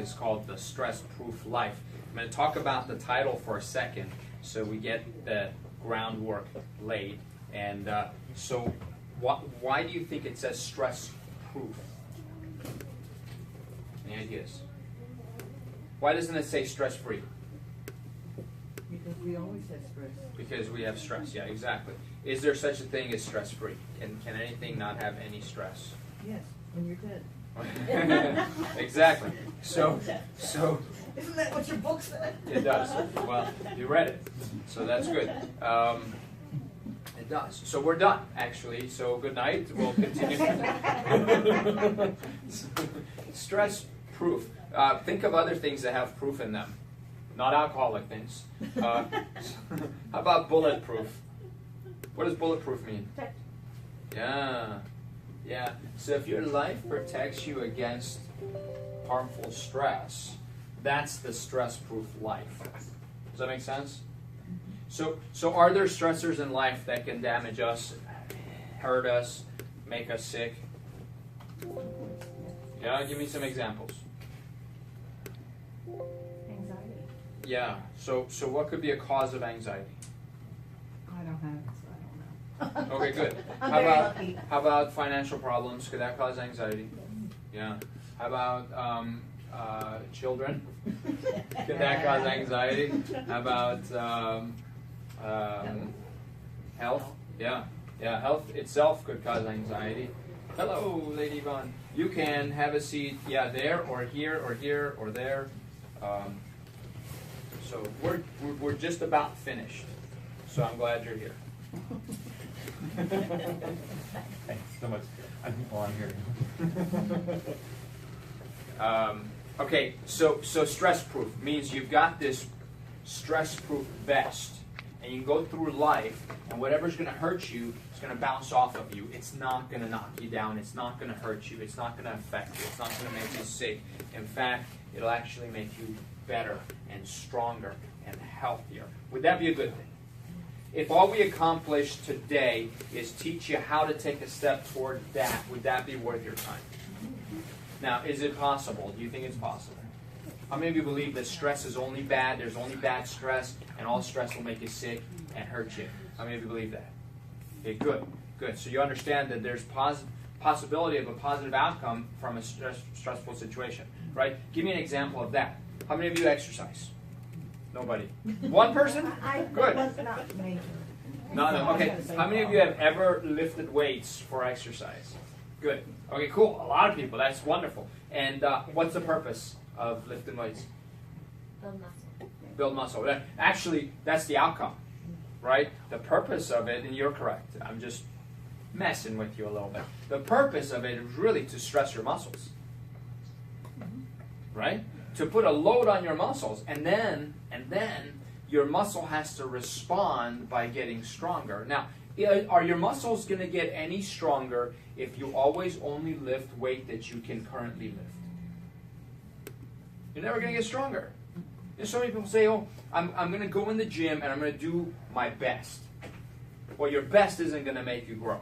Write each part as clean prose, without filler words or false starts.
is called The Stress-Proof Life. I'm going to talk about the title for a second so we get the groundwork laid. And so why do you think it says stress-proof? Any ideas? Why doesn't it say stress-free? Because we always have stress. Because we have stress, yeah, exactly. Is there such a thing as stress-free? Can anything not have any stress? Yes, when you're dead. Exactly. So isn't that what your book said? It does. Well, you read it, so that's good. It does. So we're done, actually. So good night. We'll continue. Stress-proof. Think of other things that have proof in them, not alcoholic things. How about bulletproof? What does bulletproof mean? Yeah. Yeah. So if your life protects you against harmful stress, that's the stress-proof life. Does that make sense? So are there stressors in life that can damage us, hurt us, make us sick? Yeah, give me some examples. Anxiety. Yeah. So what could be a cause of anxiety? I don't have it, so I don't know. Okay, good. I'm very lucky. How about financial problems? Could that cause anxiety? Yeah. How about children? Could that cause anxiety? How about health? Yeah. Yeah, health itself could cause anxiety. Hello, Lady Yvonne. You can have a seat, yeah, there or here or here or there. So we're just about finished. So I'm glad you're here. Thanks so much. I'm here. Okay, so stress-proof means you've got this stress-proof vest, and you can go through life, and whatever's going to hurt you is going to bounce off of you. It's not going to knock you down. It's not going to hurt you. It's not going to affect you. It's not going to make you sick. In fact, it'll actually make you better and stronger and healthier. Would that be a good thing? If all we accomplish today is teach you how to take a step toward that, would that be worth your time? Now, is it possible? Do you think it's possible? How many of you believe that stress is only bad, there's only bad stress, and all stress will make you sick and hurt you? How many of you believe that? Okay, good, good. So you understand that there's possibility of a positive outcome from a stressful situation, right? Give me an example of that. How many of you exercise? Nobody. One person? Good. Was not major. No. Okay. How many of you have ever lifted weights for exercise? Good. Okay, cool. A lot of people. That's wonderful. And what's the purpose of lifting weights? Build muscle. Build muscle. Actually, that's the outcome, right? The purpose of it, and you're correct. I'm just messing with you a little bit. The purpose of it is really to stress your muscles, right? To put a load on your muscles, and then your muscle has to respond by getting stronger. Now, are your muscles going to get any stronger if you always only lift weight that you can currently lift? You're never going to get stronger. And so many people say, oh, I'm going to go in the gym and I'm going to do my best. Well, your best isn't going to make you grow.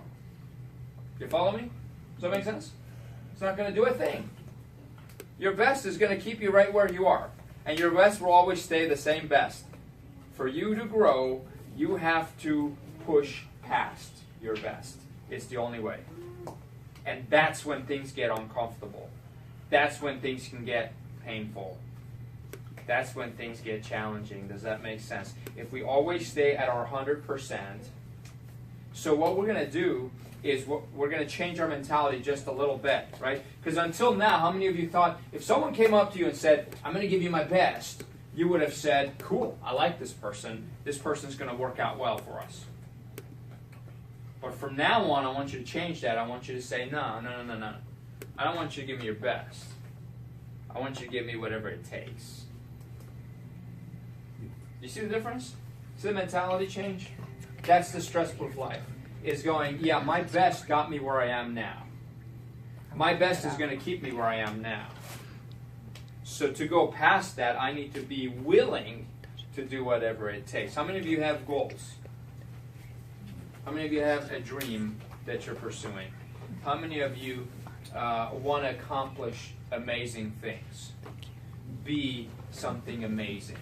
You follow me? Does that make sense? It's not going to do a thing. Your best is going to keep you right where you are. And your best will always stay the same best. For you to grow, you have to push past your best. It's the only way. And that's when things get uncomfortable. That's when things can get painful. That's when things get challenging. Does that make sense? If we always stay at our 100%, so what we're going to do is we're going to change our mentality just a little bit, right? Because until now, how many of you thought, if someone came up to you and said, I'm going to give you my best, you would have said, cool, I like this person. This person's going to work out well for us. But from now on, I want you to change that. I want you to say, no. I don't want you to give me your best. I want you to give me whatever it takes. You see the difference? See the mentality change? That's the stress-proof life. Is going, yeah, my best got me where I am now. My best is going to keep me where I am now. So to go past that, I need to be willing to do whatever it takes. How many of you have goals? How many of you have a dream that you're pursuing? How many of you want to accomplish amazing things? be something amazing.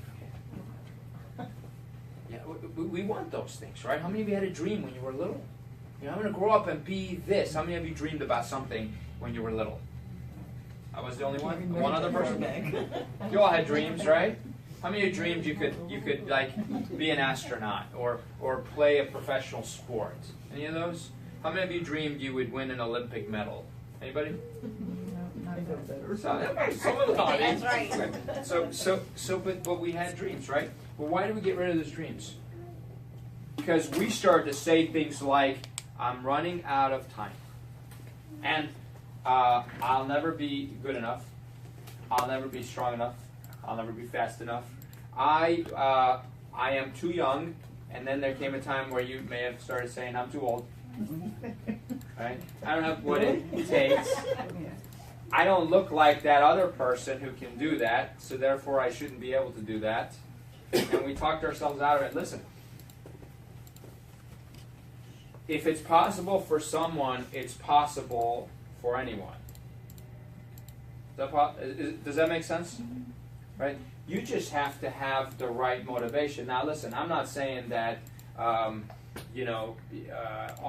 Yeah, we want those things, right? How many of you had a dream when you were little? You know, I'm going to grow up and be this. How many of you dreamed about something when you were little? I was the only one? One other person? You all had dreams, right? How many of you dreamed you could like be an astronaut or play a professional sport? Any of those? How many of you dreamed you would win an Olympic medal? Anybody? Some of the audience. That's right. But we had dreams, right? Well, why do we get rid of those dreams? Because we start to say things like, I'm running out of time. And I'll never be good enough. I'll never be strong enough. I'll never be fast enough. I am too young. And then there came a time where you may have started saying, I'm too old. Right? I don't have what it takes. I don't look like that other person who can do that, so therefore I shouldn't be able to do that. And we talked ourselves out of it. Listen, if it's possible for someone, it's possible for anyone. Does that make sense? Right? You just have to have the right motivation. Now listen, I'm not saying that all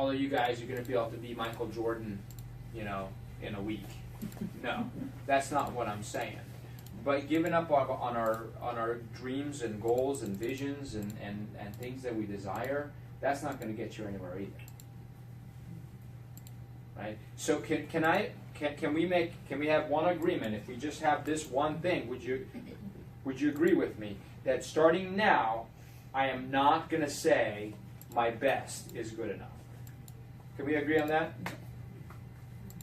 of you guys are going to be able to be Michael Jordan, in a week. No, that's not what I'm saying. But giving up on our dreams and goals and visions and things that we desire, that's not going to get you anywhere either. Right? So can we have one agreement? If we just have this one thing, would you agree with me that starting now, I am not going to say my best is good enough? Can we agree on that?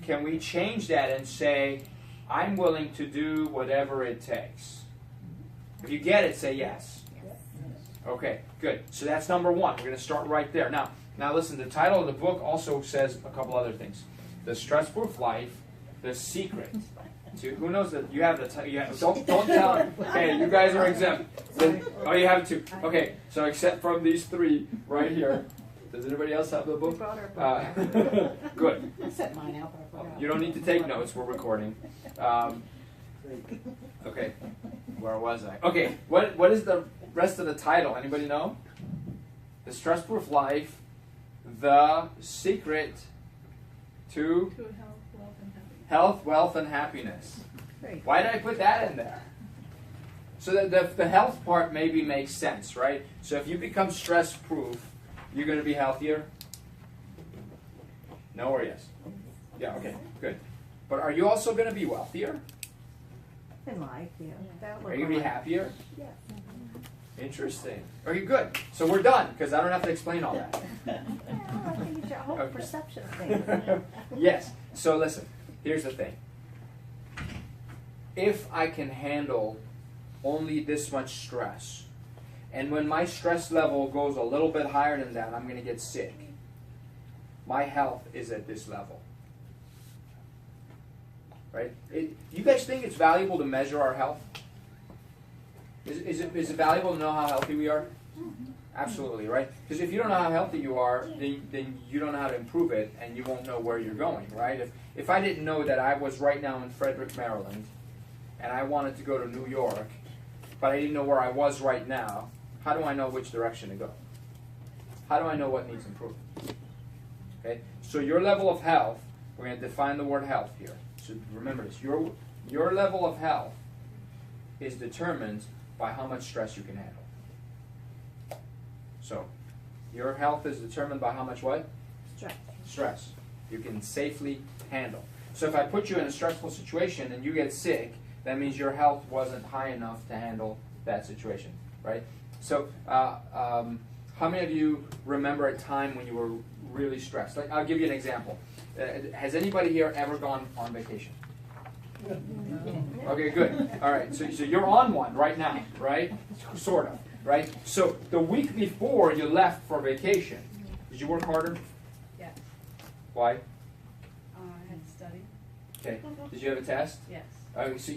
Can we change that and say, I'm willing to do whatever it takes? If you get it, say yes. Okay, good. So that's number one. We're going to start right there. Now listen, the title of the book also says a couple other things. The Stress-Proof Life, The Secret. So who knows that you have the title? Don't tell them. Okay, you guys are exempt. Oh, you have two. Okay, so except from these three right here. Does anybody else have the book? We brought our book. Good. I set mine out, but I forgot. You don't need to take notes. We're recording. Okay, where was I? Okay, what is the rest of the title? Anybody know? The Stress-Proof Life, The Secret to Health, Wealth, and Happiness. Why did I put that in there? So that the health part maybe makes sense, right? So if you become stress-proof, you're going to be healthier? No or yes? Yeah, okay, good. But are you also going to be wealthier? In life, yeah. Are you going to be happier? Yeah. Interesting. Okay, good. So we're done, because I don't have to explain all that. I think it's your whole Okay. perception of things. Yes. So listen, here's the thing. If I can handle only this much stress, and when my stress level goes a little bit higher than that, I'm going to get sick. My health is at this level. Right? You guys think it's valuable to measure our health? Is it valuable to know how healthy we are? Absolutely, right? Because if you don't know how healthy you are, then you don't know how to improve it, and you won't know where you're going, right? If I didn't know that I was right now in Frederick, Maryland, and I wanted to go to New York, but I didn't know where I was right now, how do I know which direction to go? How do I know what needs improvement? Okay, so your level of health, we're going to define the word health here. So remember this, your level of health is determined by how much stress you can handle. So, your health is determined by how much what? Stress. Stress. You can safely handle. So if I put you in a stressful situation and you get sick, that means your health wasn't high enough to handle that situation, right? So, how many of you remember a time when you were really stressed? Like, I'll give you an example. Has anybody here ever gone on vacation? Okay, good. All right, so you're on one right now, right? Sort of, right? So the week before you left for vacation, did you work harder? Yes. Why? I had to study. Okay. Did you have a test? Yes. So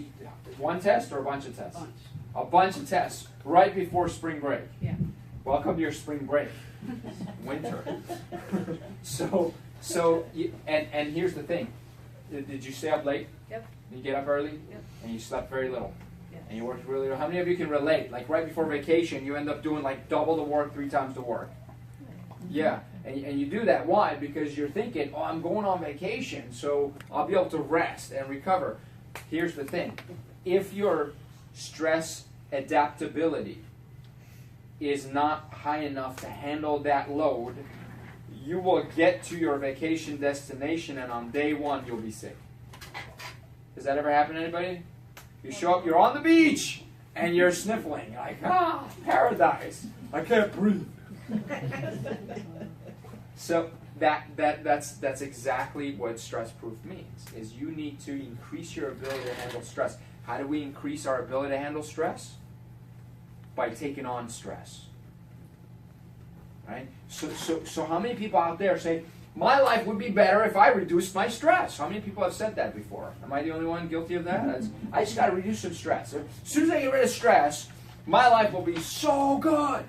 one test or a bunch of tests? Bunch. A bunch of tests right before spring break. Yeah. Welcome to your spring break. Winter. And here's the thing. Did you stay up late? Yep. Did you get up early? Yep. And you slept very little. And you worked really hard. How many of you can relate? Like right before vacation, you end up doing like double the work, 3 times the work. Yeah, and you do that. Why? Because you're thinking, oh, I'm going on vacation, so I'll be able to rest and recover. Here's the thing. If your stress adaptability is not high enough to handle that load, you will get to your vacation destination and on day 1 you'll be sick. Does that ever happen to anybody? You show up, you're on the beach, and you're sniffling. Like, paradise. I can't breathe. So that's exactly what stress proof means, is you need to increase your ability to handle stress. How do we increase our ability to handle stress? By taking on stress. Right? So how many people out there say, my life would be better if I reduced my stress? How many people have said that before? Am I the only one guilty of that? I just got to reduce some stress. As soon as I get rid of stress, my life will be so good.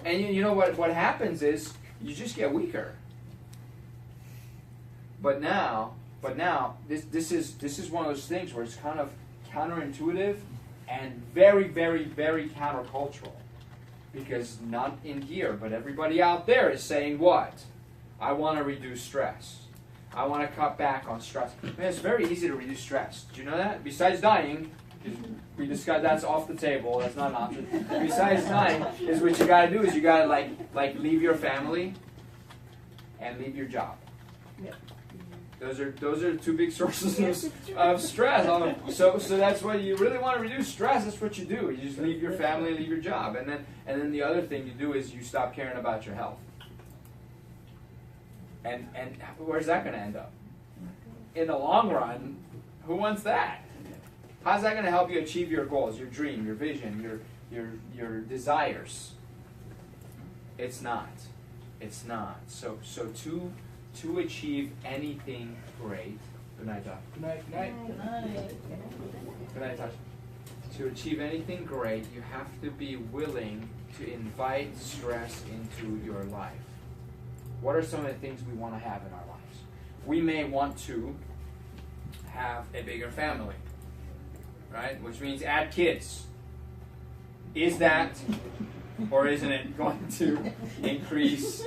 And you know what happens is you just get weaker. But now this is one of those things where it's kind of counterintuitive and very, very, very countercultural. Because not in here, but everybody out there is saying what? I want to reduce stress. I want to cut back on stress. Man, it's very easy to reduce stress. Do you know that? Besides dying, we discussed that's off the table. That's not an option. Besides dying, is what you got to do is you got to like leave your family and leave your job. Those are 2 big sources of stress. So that's why you really want to reduce stress. That's what you do. You just leave your family, leave your job, and then the other thing you do is you stop caring about your health. And where's that going to end up? In the long run, who wants that? How's that going to help you achieve your goals, your dream, your vision, your desires? It's not. It's not. So to achieve anything great. Good night, Doc. Good night. Good night. Good night. Good night, Tasha. To achieve anything great, you have to be willing to invite stress into your life. What are some of the things we want to have in our lives? We may want to have a bigger family, right? Which means add kids. Is that or isn't it going to increase?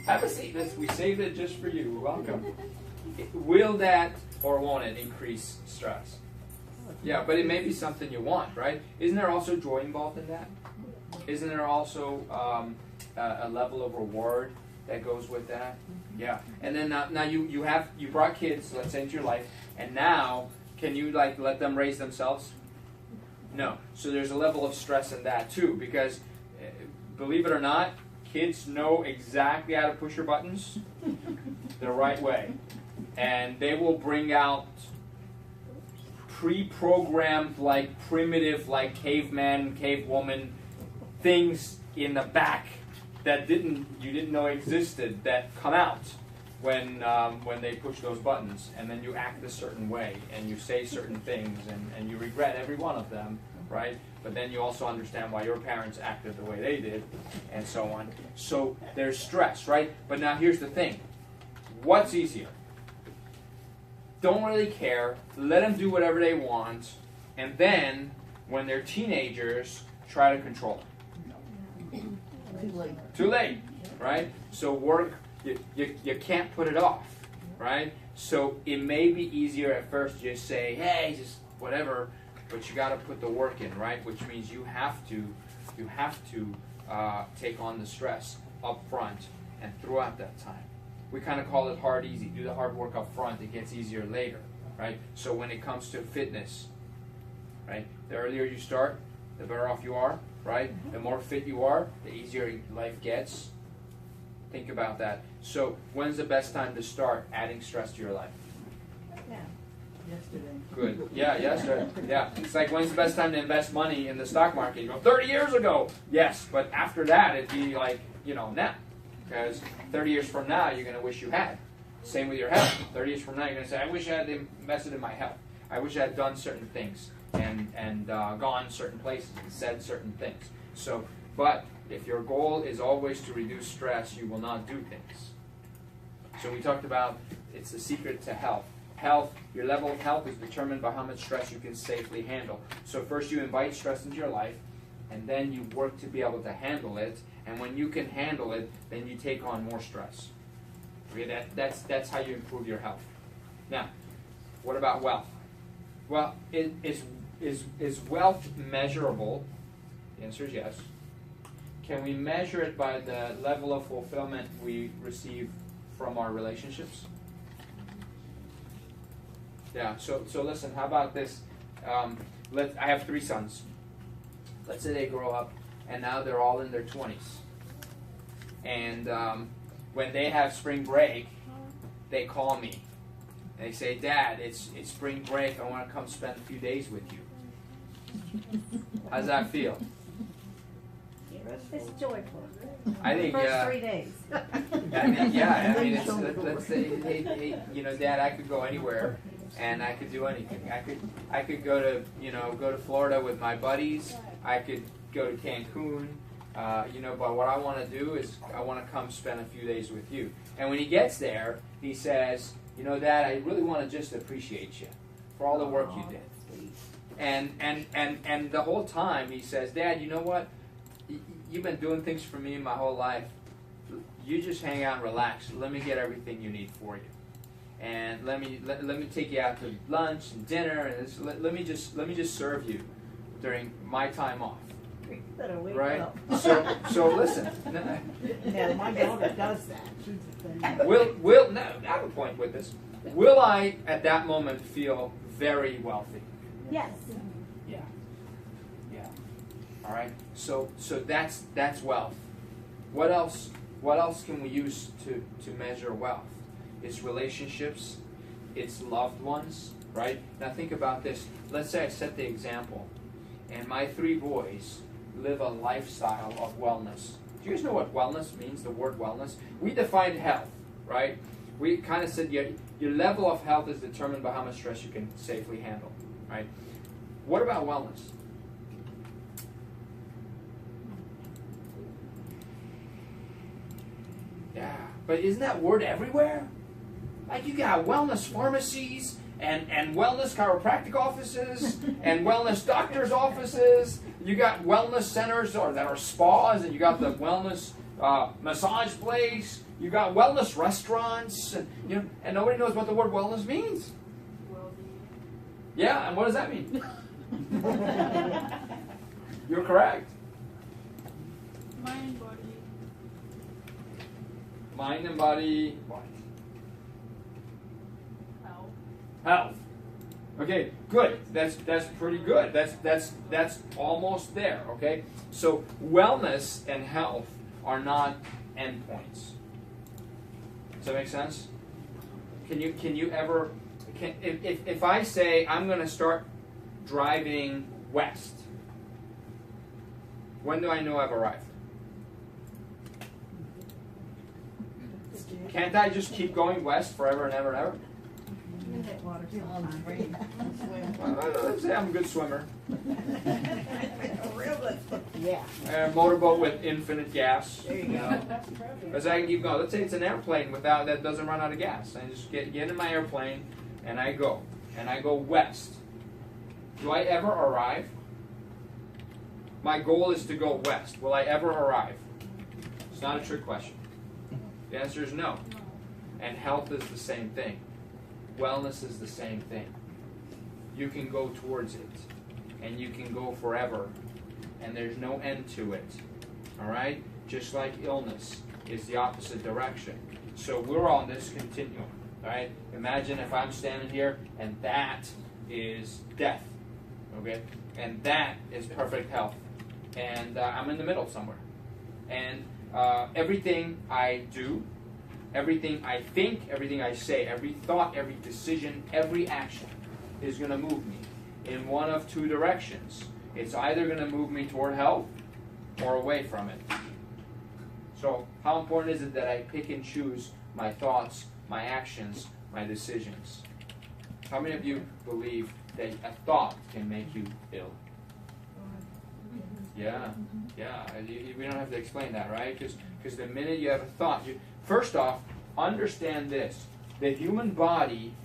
Have a seat. We saved it just for you. Welcome. Will that or won't it increase stress? Yeah, but it may be something you want, right? Isn't there also joy involved in that? Isn't there also a level of reward that goes with that? Yeah. And then now you brought kids, let's say, into your life, and now can you let them raise themselves? No. So there's a level of stress in that too, because believe it or not, kids know exactly how to push your buttons the right way, and they will bring out pre-programmed, primitive, caveman, cavewoman things in the back that you didn't know existed that come out when they push those buttons, and then you act a certain way and you say certain things and you regret every one of them, right? But then you also understand why your parents acted the way they did, and so on. So there's stress, right? But now here's the thing: what's easier? Don't really care. Let them do whatever they want, and then when they're teenagers, try to control them. Too late, right? So work. You can't put it off, right? So it may be easier at first to just say, hey, just whatever, but you got to put the work in, right? Which means you have to take on the stress up front and throughout that time. We kind of call it hard easy. Do the hard work up front, it gets easier later, right? So when it comes to fitness, right? The earlier you start, the better off you are, right? The more fit you are, the easier life gets. Think about that. So when's the best time to start adding stress to your life? Yeah. Yesterday. Good. Yeah, yesterday. Yeah. It's like, when's the best time to invest money in the stock market? You go, 30 years ago. Yes, but after that, it'd be now. Because 30 years from now, you're going to wish you had. Same with your health. 30 years from now, you're going to say, I wish I had invested in my health. I wish I had done certain things and gone certain places and said certain things. So, but if your goal is always to reduce stress, you will not do things. So we talked about it's the secret to health. health, your level of health is determined by how much stress you can safely handle. So first you invite stress into your life, and then you work to be able to handle it. And when you can handle it, then you take on more stress. Okay, that's how you improve your health. Now, what about wealth? Well, is wealth measurable? The answer is yes. Can we measure it by the level of fulfillment we receive from our relationships? Yeah, so listen, how about this? I have 3 sons. Let's say they grow up, and now they're all in their 20s. And when they have spring break, they call me. They say, Dad, it's spring break. I want to come spend a few days with you. How does that feel? It's joyful. I think, First 3 days. It's, let's say, hey, Dad, I could go anywhere, and I could do anything. I could go to Florida with my buddies. I could go to Cancun. But what I want to do is I want to come spend a few days with you. And when he gets there, he says, Dad, I really want to just appreciate you for all the work you did. And the whole time he says, Dad, you know what? You've been doing things for me my whole life. You just hang out and relax. Let me get everything you need for you. And let me take you out to lunch and dinner, and let me just serve you during my time off. Right? So listen. Yeah, my daughter does that. She's a Will now I have a point with this. Will I at that moment feel very wealthy? Yes. Yeah. All right. So that's wealth. What else can we use to measure wealth? It's relationships, it's loved ones, right? Now think about this. Let's say I set the example, and my 3 boys live a lifestyle of wellness. Do you guys know what wellness means? The word wellness. We defined health, right? We kind of said your level of health is determined by how much stress you can safely handle, right? What about wellness? Yeah, but isn't that word everywhere? Like you got wellness pharmacies and wellness chiropractic offices and wellness doctors' offices. You got wellness centers that are spas, and you got the wellness massage place. You got wellness restaurants, and nobody knows what the word wellness means. Yeah, and what does that mean? You're correct. Mind, body. Mind and body. What? Health. Health. Okay, good. That's pretty good. That's almost there. Okay, so wellness and health are not endpoints. Does that make sense? If I say I'm going to start driving west, when do I know I've arrived? Can't I just keep going west forever and ever and ever? Let's say I'm a good swimmer. Yeah. A motorboat with infinite gas. There you go. Because I can keep going. Let's say it's an airplane that doesn't run out of gas. I just get in my airplane and I go west. Do I ever arrive? My goal is to go west. Will I ever arrive? It's not a trick question. The answer is no. And health is the same thing. Wellness is the same thing. You can go towards it, and you can go forever, and there's no end to it. All right? Just like illness is the opposite direction. So we're on this continuum. All right? Imagine if I'm standing here, and that is death. Okay? And that is perfect health. And I'm in the middle somewhere. And everything I do, everything I think, everything I say, every thought, every decision, every action is going to move me in one of 2 directions. It's either going to move me toward health or away from it. So how important is it that I pick and choose my thoughts, my actions, my decisions? How many of you believe that a thought can make you ill? Yeah. We don't have to explain that, right? Because the minute you have a thought, first off, understand this. The human body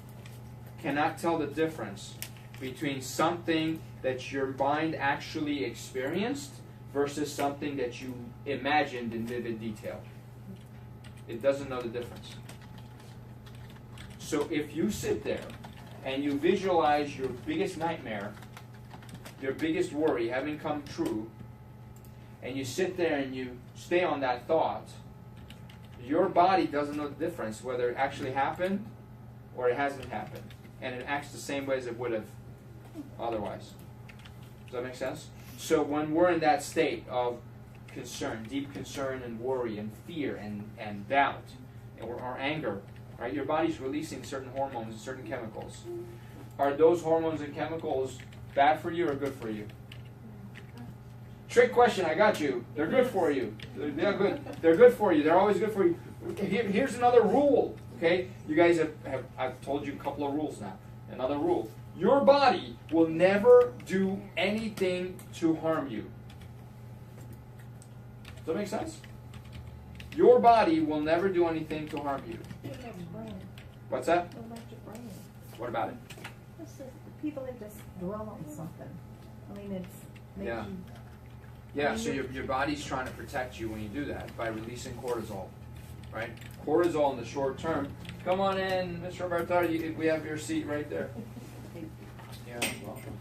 cannot tell the difference between something that your mind actually experienced versus something that you imagined in vivid detail. It doesn't know the difference. So if you sit there and you visualize your biggest nightmare, your biggest worry having come true, and you sit there and you stay on that thought, your body doesn't know the difference whether it actually happened or it hasn't happened. And it acts the same way as it would have otherwise. Does that make sense? So when we're in that state of concern, deep concern and worry and fear and doubt or anger, right? Your body's releasing certain hormones and certain chemicals. Are those hormones and chemicals bad for you or good for you? Trick question, I got you. They're good for you. They're good. They're good for you. They're always good for you. Here's another rule. Okay, you guys I've told you a couple of rules now. Another rule: your body will never do anything to harm you. Does that make sense? Your body will never do anything to harm you. What about your brain? What's that? What about your brain? What about it? It's just people that just dwell on something. I mean, it's makes Yeah. you. Yeah, so your body's trying to protect you when you do that by releasing cortisol, right? Cortisol in the short term. Come on in, Mr. Roberto, we have your seat right there. Yeah, welcome.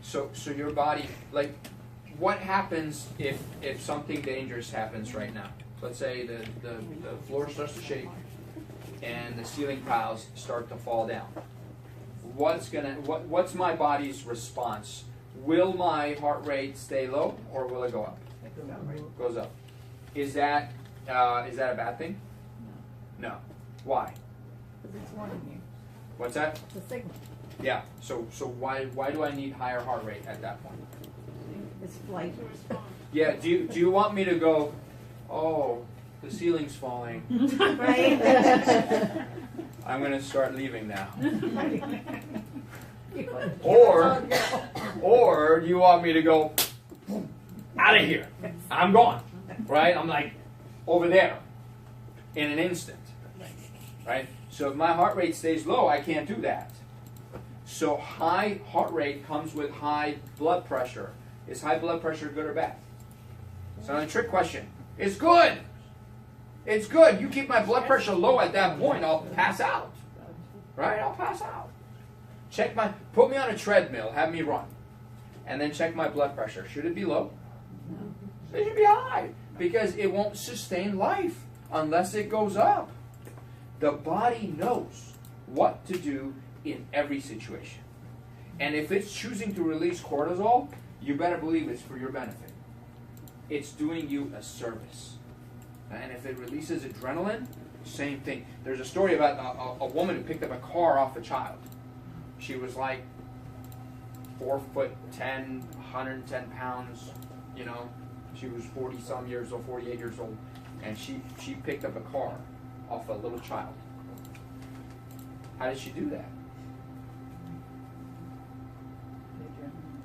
So your body, like, what happens if something dangerous happens right now? Let's say the floor starts to shake and the ceiling tiles start to fall down. What's my body's response? Will my heart rate stay low or will it go up? It goes up. Is that a bad thing? No. Why? Because it's warning you. What's that? It's a signal. Yeah. So why do I need higher heart rate at that point? It's flight. Yeah. Do you want me to go? Oh, the ceiling's falling. Right? I'm gonna start leaving now. Or Or do you want me to go out of here? I'm gone. Right? I'm like over there in an instant. Right? So if my heart rate stays low, I can't do that. So high heart rate comes with high blood pressure. Is high blood pressure good or bad? So a trick question. It's good. It's good. You keep my blood pressure low at that point, I'll pass out. Right? I'll pass out. Put me on a treadmill, have me run. And then check my blood pressure. Should it be low? It should be high. Because it won't sustain life unless it goes up. The body knows what to do in every situation. And if it's choosing to release cortisol, you better believe it's for your benefit. It's doing you a service. And if it releases adrenaline, same thing. There's a story about a woman who picked up a car off a child. She was like 4'10", 110 pounds, you know. She was 40-some years old, 48 years old. And she picked up a car off a little child. How did she do that?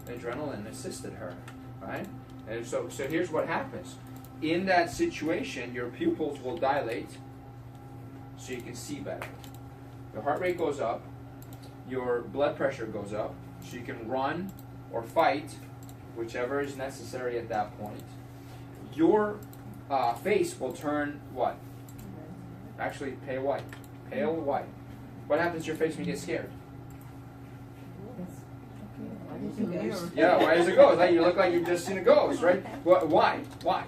Adrenaline assisted her, right? And so here's what happens. In that situation, your pupils will dilate so you can see better. Your heart rate goes up, your blood pressure goes up, so you can run or fight, whichever is necessary at that point. Your face will turn what? Actually, pale white. Pale white. What happens to your face when you get scared? Yeah, why does it go? It's like you look like you've just seen a ghost, right? Why? Why?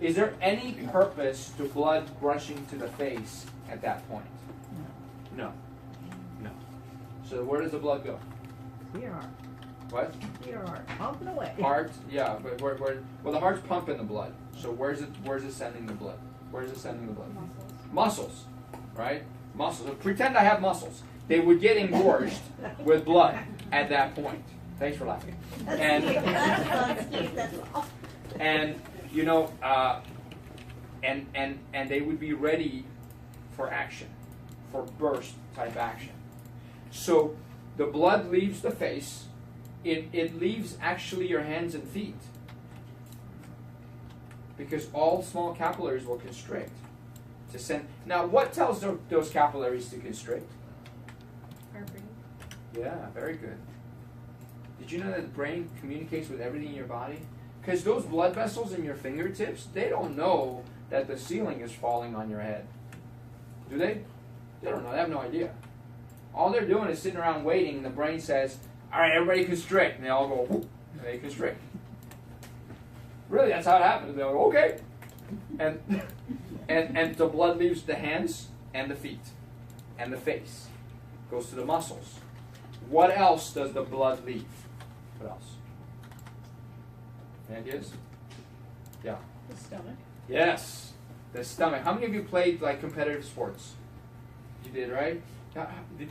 Is there any purpose to blood rushing to the face at that point? No. No. So where does the blood go? your heart. What? Your heart. Pumping away. Heart, yeah, but well, the heart's pumping the blood. So where's it sending the blood? Where's it sending the blood? Muscles, right? Muscles. So pretend I have muscles. They would get engorged with blood at that point. Thanks for laughing. And and you know, and they would be ready for action, for burst type action. So the blood leaves the face. It leaves actually your hands and feet, because all small capillaries will constrict to send. Now, what tells those capillaries to constrict? Yeah, very good. Did you know that the brain communicates with everything in your body? Because those blood vessels in your fingertips, they don't know that the ceiling is falling on your head. Do they? They don't know. They have no idea. All they're doing is sitting around waiting, and the brain says, all right, everybody constrict. And they all go, whoop, and they constrict. Really, that's how it happens. They're like, okay. And the blood leaves the hands and the feet and the face. Goes to the muscles. What else does the blood leave? What else? Any ideas? Yeah. The stomach. Yes. The stomach. How many of you played like competitive sports? You did, right? Do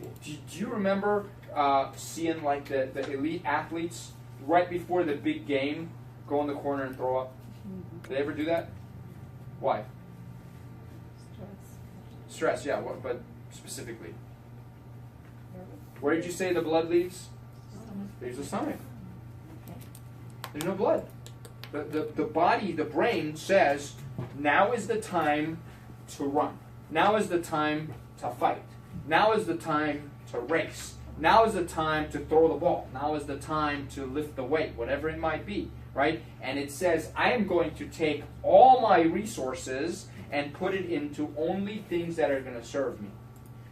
you remember seeing like the elite athletes right before the big game go in the corner and throw up? Did they ever do that? Why? Stress, yeah. What, but specifically? Where did you say the blood leaves? Leaves the stomach. There's no blood. The body, the brain says, now is the time to run. Now is the time to fight. Now is the time to race. Now is the time to throw the ball. Now is the time to lift the weight, whatever it might be, right? And it says, I am going to take all my resources and put it into only things that are going to serve me.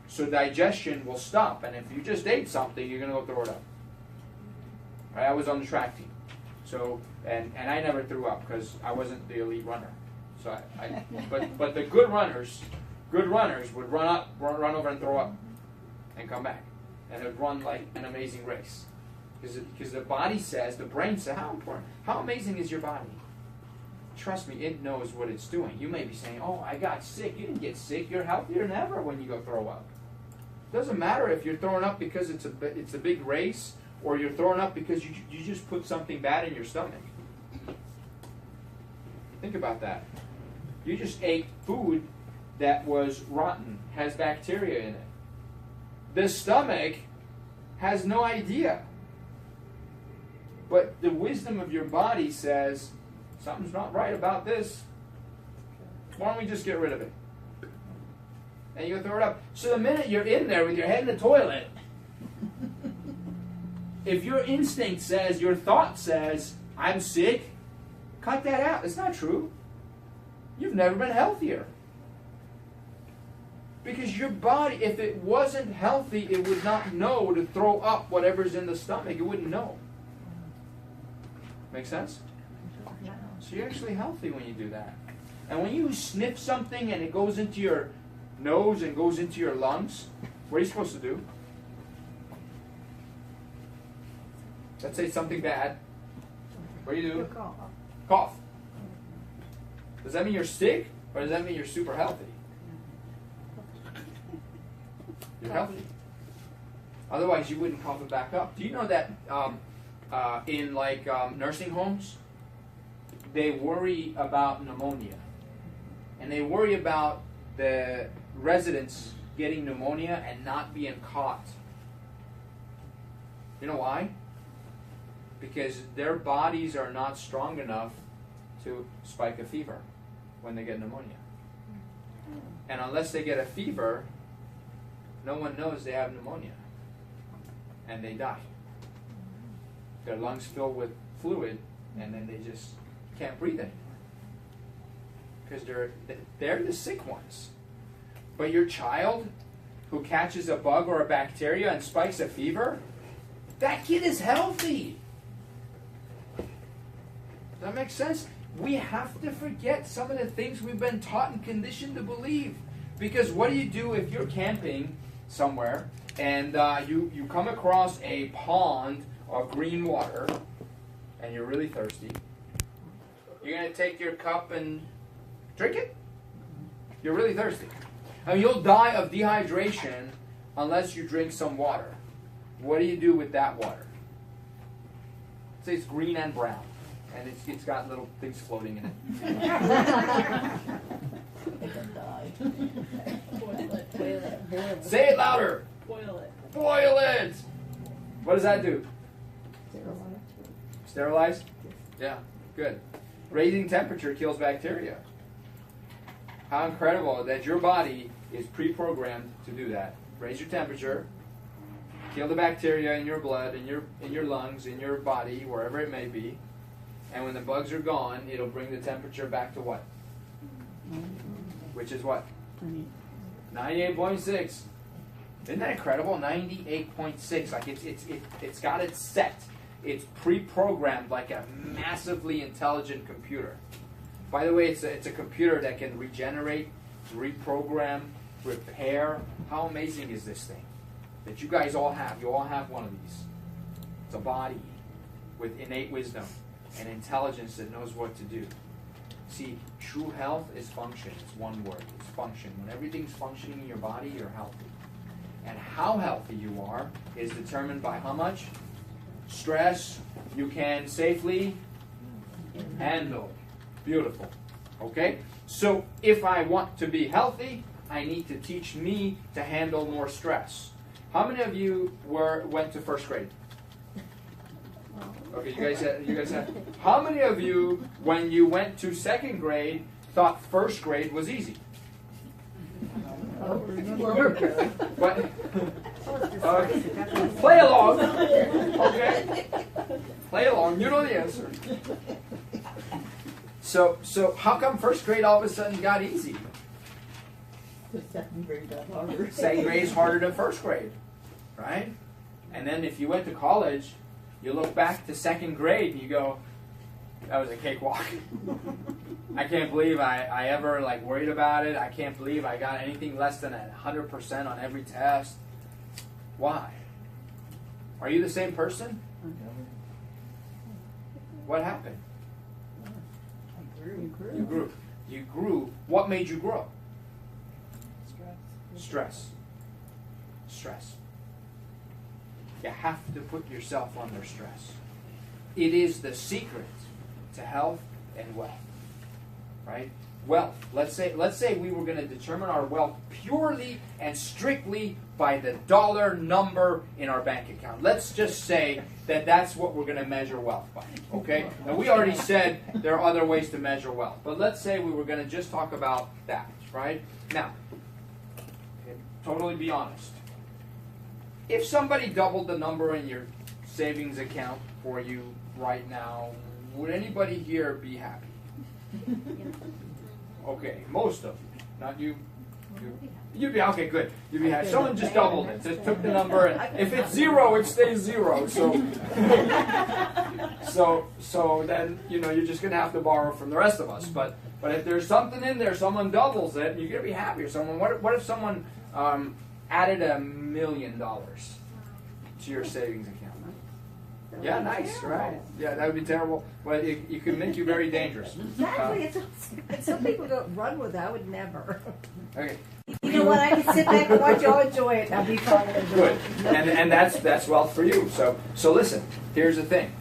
So digestion will stop. And if you just ate something, you're going to go throw it up. Right? I was on the track team. So, and I never threw up because I wasn't the elite runner. So but the good runners would run over and throw up and come back. And it would run like an amazing race. Because the body says, the brain says, how amazing is your body? Trust me, it knows what it's doing. You may be saying, oh, I got sick. You didn't get sick. You're healthier than ever when you go throw up. It doesn't matter if you're throwing up because it's a big race or you're throwing up because you just put something bad in your stomach. Think about that. You just ate food that was rotten, has bacteria in it. The stomach has no idea. But the wisdom of your body says, something's not right about this. Why don't we just get rid of it? And you go throw it up. So the minute you're in there with your head in the toilet, if your instinct says, your thought says, I'm sick, cut that out. It's not true. You've never been healthier. Because your body, if it wasn't healthy, it would not know to throw up whatever's in the stomach. It wouldn't know. Make sense? So you're actually healthy when you do that. And when you sniff something and it goes into your nose and goes into your lungs, what are you supposed to do? Let's say something bad. What do you do? Cough. Does that mean you're sick, or does that mean you're super healthy? You're healthy. Otherwise, you wouldn't cough it back up. Do you know that in like nursing homes, they worry about pneumonia, and they worry about the residents getting pneumonia and not being caught. You know why? Because their bodies are not strong enough to spike a fever when they get pneumonia. And unless they get a fever, no one knows they have pneumonia. And they die. Their lungs fill with fluid, and then they just can't breathe anymore. Because they're the sick ones. But your child who catches a bug or a bacteria and spikes a fever, that kid is healthy. Does that make sense? We have to forget some of the things we've been taught and conditioned to believe. Because what do you do if you're camping somewhere and you come across a pond of green water and you're really thirsty? You're going to take your cup and drink it? You're really thirsty. I mean, you'll die of dehydration unless you drink some water. What do you do with that water? Say it's green and brown. And it's got little things floating in it. Boil it. Say it louder. Boil it. Boil it. What does that do? Sterilize? Yeah, good. Raising temperature kills bacteria. How incredible that your body is pre-programmed to do that. Raise your temperature, kill the bacteria in your blood, in your lungs, in your body, wherever it may be. And when the bugs are gone, it'll bring the temperature back to what? Which is what? 98.6. Isn't that incredible? 98.6. Like it's got it set. It's pre-programmed like a massively intelligent computer. By the way, it's a computer that can regenerate, reprogram, repair. How amazing is this thing that you guys all have? You all have one of these. It's a body with innate wisdom and intelligence that knows what to do. See, true health is function. It's one word. It's function. When everything's functioning in your body, you're healthy. And how healthy you are is determined by how much stress you can safely handle. Beautiful. Okay? So if I want to be healthy, I need to teach me to handle more stress. How many of you went to first grade? Okay, you guys have. How many of you, when you went to second grade, thought first grade was easy? What? Play along. Okay. Play along. You know the answer. So how come first grade all of a sudden got easy? The second grade got harder. Second grade is harder than first grade, right? And then if you went to college, you look back to second grade and you go, that was a cakewalk. I can't believe I ever worried about it. I can't believe I got anything less than 100% on every test. Why? Are you the same person? What happened? You grew. You grew. What made you grow? Stress. You have to put yourself under stress. It is the secret to health and wealth. Right? Wealth. Let's say we were going to determine our wealth purely and strictly by the dollar number in our bank account. Let's just say that that's what we're going to measure wealth by. Okay? Now we already said there are other ways to measure wealth. But let's say we were going to just talk about that. Right? Now, totally be honest. If somebody doubled the number in your savings account for you right now, would anybody here be happy? Okay, most of you, not you. You'd be okay. Good. You'd be happy. Someone just doubled it. Just took the number, and if it's zero, it stays zero. So, so then you're just gonna have to borrow from the rest of us. But if there's something in there, someone doubles it, you're gonna be happy. Or someone. What if someone added $1 million to your savings account? Yeah, nice, right? Yeah, that would be terrible. But it could make you very dangerous. Exactly. Some people don't run with that. I would never. Okay. You know what? I can sit back and watch y'all enjoy it. I'll be fine. Good. And that's wealth for you. So listen. Here's the thing.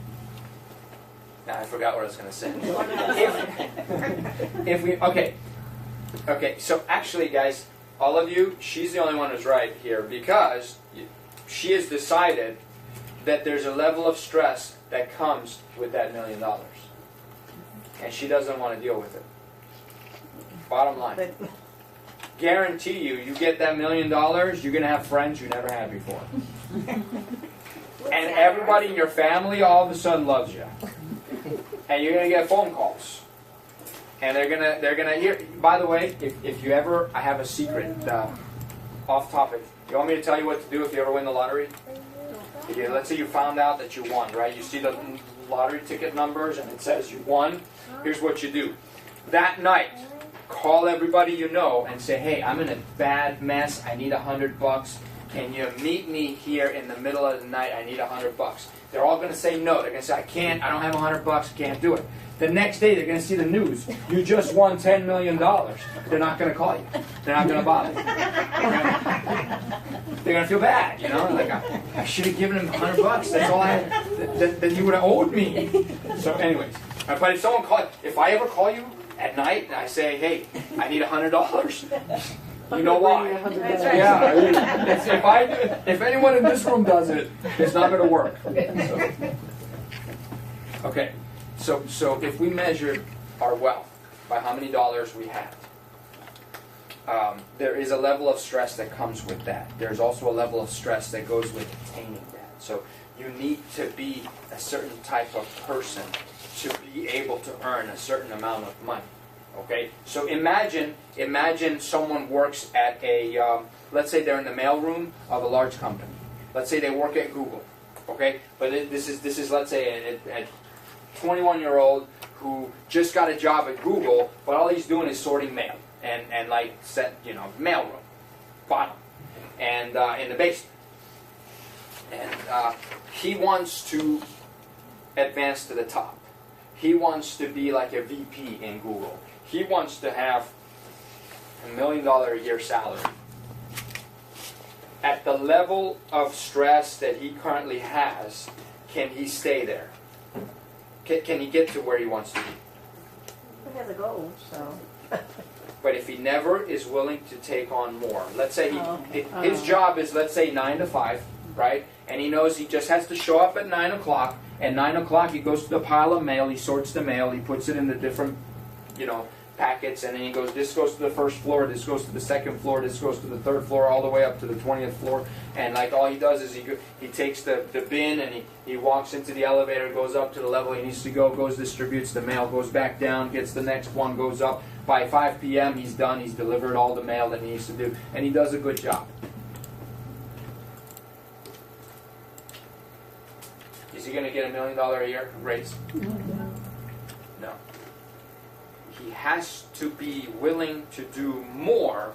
Now I forgot what I was going to say. If we okay. So actually, guys, all of you, she's the only one who's right here because she has decided that there's a level of stress that comes with that $1 million. And she doesn't want to deal with it. Bottom line. Guarantee you get that $1 million, you're going to have friends you never had before. And everybody in your family all of a sudden loves you. And you're going to get phone calls. And they're gonna hear. By the way, if you ever, I have a secret off topic. You want me to tell you what to do if you ever win the lottery? Let's say you found out that you won, right? You see the lottery ticket numbers and it says you won. Here's what you do. That night, call everybody you know and say, hey, I'm in a bad mess. I need $100. Can you meet me here in the middle of the night? I need $100. They're all going to say no. They're going to say, I can't. I don't have $100. I can't do it. The next day, they're going to see the news. You just won $10 million. They're not going to call you. They're not going to bother. They're going to feel bad, Like, I should have given him $100. That's all I had. Then you would have owed me. So anyways. But if someone if I ever call you at night and I say, hey, I need $100, you know why? That's right. Yeah. If anyone in this room does it, it's not going to work. Okay. So if we measured our wealth by how many dollars we had, there is a level of stress that comes with that. There's also a level of stress that goes with attaining that. So you need to be a certain type of person to be able to earn a certain amount of money. Okay? So imagine someone works at a, let's say they're in the mailroom of a large company. Let's say they work at Google. Okay? But this is let's say a 21-year-old who just got a job at Google, but all he's doing is sorting mail and like set, mailroom, bottom, and in the basement. And he wants to advance to the top. He wants to be like a VP in Google. He wants to have $1 million a year salary. At the level of stress that he currently has, can he stay there? Can he get to where he wants to be? He has a goal, so. But if he never is willing to take on more, let's say his job is, let's say, 9 to 5, right? And he knows he just has to show up at 9 o'clock. At 9 o'clock, he goes to the pile of mail, he sorts the mail, he puts it in the different, packets, and then he goes, this goes to the first floor, this goes to the second floor, this goes to the third floor, all the way up to the 20th floor. And like all he does is he takes the bin and he walks into the elevator, goes up to the level he needs to go, goes, distributes the mail, goes back down, gets the next one, goes up. By 5 p.m. he's done, he's delivered all the mail that he needs to do, and he does a good job. Is he going to get $1 million a year raise? No. He has to be willing to do more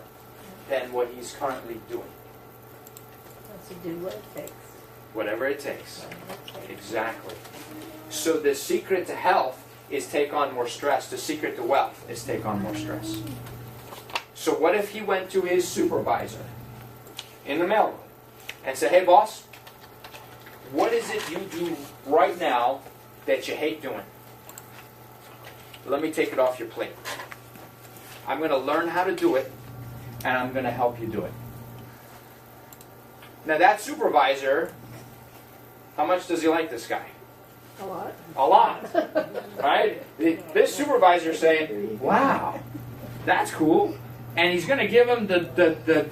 than what he's currently doing. Has to do what it takes. Whatever it takes. Whatever it takes. Exactly. So the secret to health is take on more stress. The secret to wealth is take on more stress. So what if he went to his supervisor in the mailroom and said, hey boss, what is it you do right now that you hate doing? Let me take it off your plate. I'm going to learn how to do it, and I'm going to help you do it. Now that supervisor, how much does he like this guy? A lot. A lot. Right? This supervisor is saying, wow, that's cool. And he's going to give him the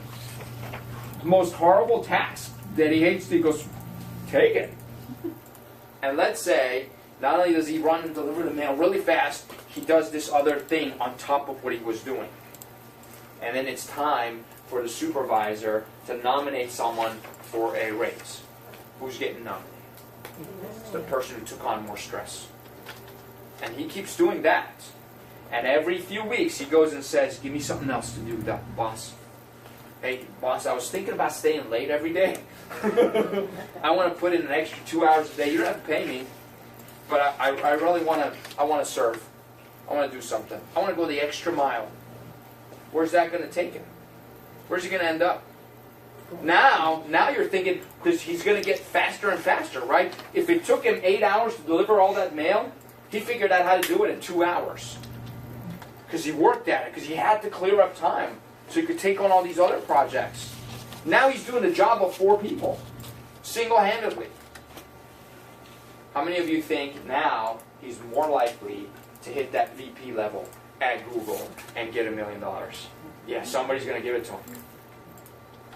most horrible task that he hates. He goes, take it. And let's say, not only does he run and deliver the mail really fast, he does this other thing on top of what he was doing. And then it's time for the supervisor to nominate someone for a raise. Who's getting nominated? It's the person who took on more stress. And he keeps doing that. And every few weeks he goes and says, give me something else to do, boss. Hey, boss, I was thinking about staying late every day. I want to put in an extra 2 hours a day. You don't have to pay me. But I really want to serve. I want to do something. I want to go the extra mile. Where's that going to take him? Where's he going to end up? Now you're thinking, because he's going to get faster and faster, right? If it took him 8 hours to deliver all that mail, he figured out how to do it in 2 hours. Because he worked at it, because he had to clear up time so he could take on all these other projects. Now he's doing the job of 4 people, single-handedly. How many of you think now he's more likely to hit that VP level at Google and get $1 million? Yeah, somebody's going to give it to him.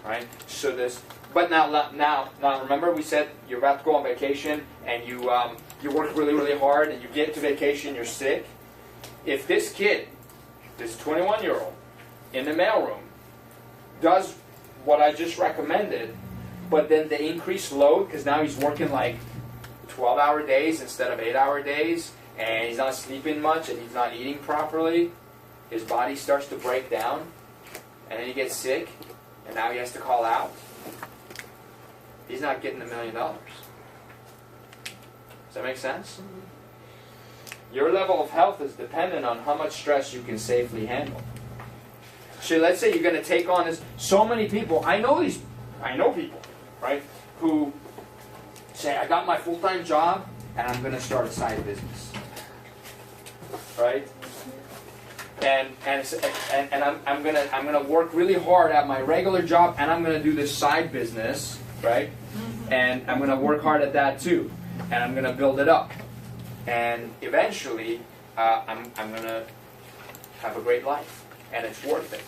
Right? So this, but now, remember we said you're about to go on vacation and you work really, really hard and you get to vacation, you're sick. If this kid, this 21-year-old in the mailroom, does what I just recommended, but then the increased load, because now he's working like 12-hour days instead of 8-hour days, and he's not sleeping much and he's not eating properly, his body starts to break down, and then he gets sick, and now he has to call out. He's not getting $1 million. Does that make sense? Your level of health is dependent on how much stress you can safely handle. So let's say you're going to take on this. So many people, I know people, right, who say, I got my full-time job and I'm going to start a side business, right? And I'm gonna work really hard at my regular job, and I'm gonna do this side business, right? And I'm gonna work hard at that too, and I'm gonna build it up, and eventually I'm gonna have a great life, and it's worth it.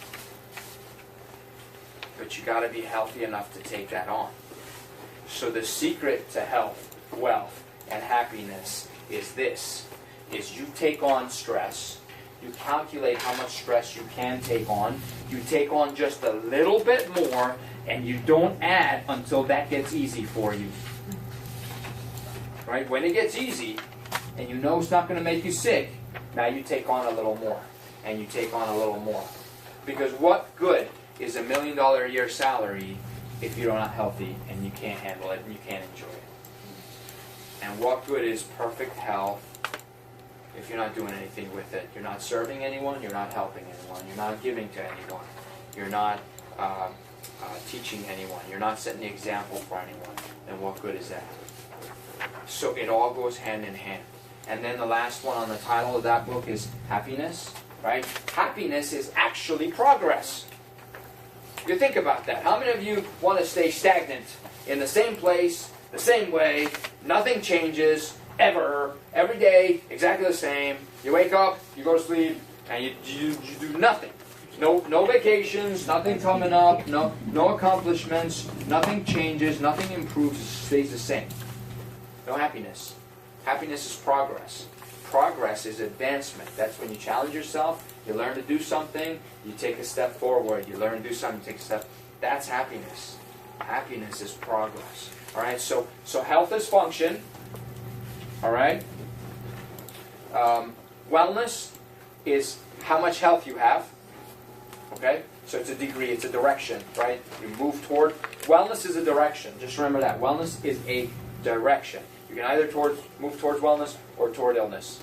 but you got to be healthy enough to take that on. So the secret to health, wealth, and happiness is this, is you take on stress, you calculate how much stress you can take on, you take on just a little bit more, and you don't add until that gets easy for you. Right? When it gets easy, and you know it's not going to make you sick, now you take on a little more, and you take on a little more. Because what good is $1 million a year salary if you're not healthy and you can't handle it and you can't enjoy it? And what good is perfect health if you're not doing anything with it? You're not serving anyone, you're not helping anyone, you're not giving to anyone, you're not teaching anyone, you're not setting the example for anyone. Then what good is that? So it all goes hand in hand. And then the last one on the title of that book is happiness, right? Happiness is actually progress. You think about that. How many of you want to stay stagnant in the same place, the same way, nothing changes, ever, every day, exactly the same? You wake up, you go to sleep, and you do nothing. No vacations, nothing coming up, no accomplishments, nothing changes, nothing improves, it stays the same. No happiness. Happiness is progress. Progress is advancement. That's when you challenge yourself, you learn to do something, you take a step forward, you learn to do something, you take a step. That's happiness. Happiness is progress. Alright, so health is function. Alright? Wellness is how much health you have. Okay? So it's a degree, it's a direction, right? You move toward. Wellness is a direction. Just remember that. Wellness is a direction. You can either move towards wellness or toward illness.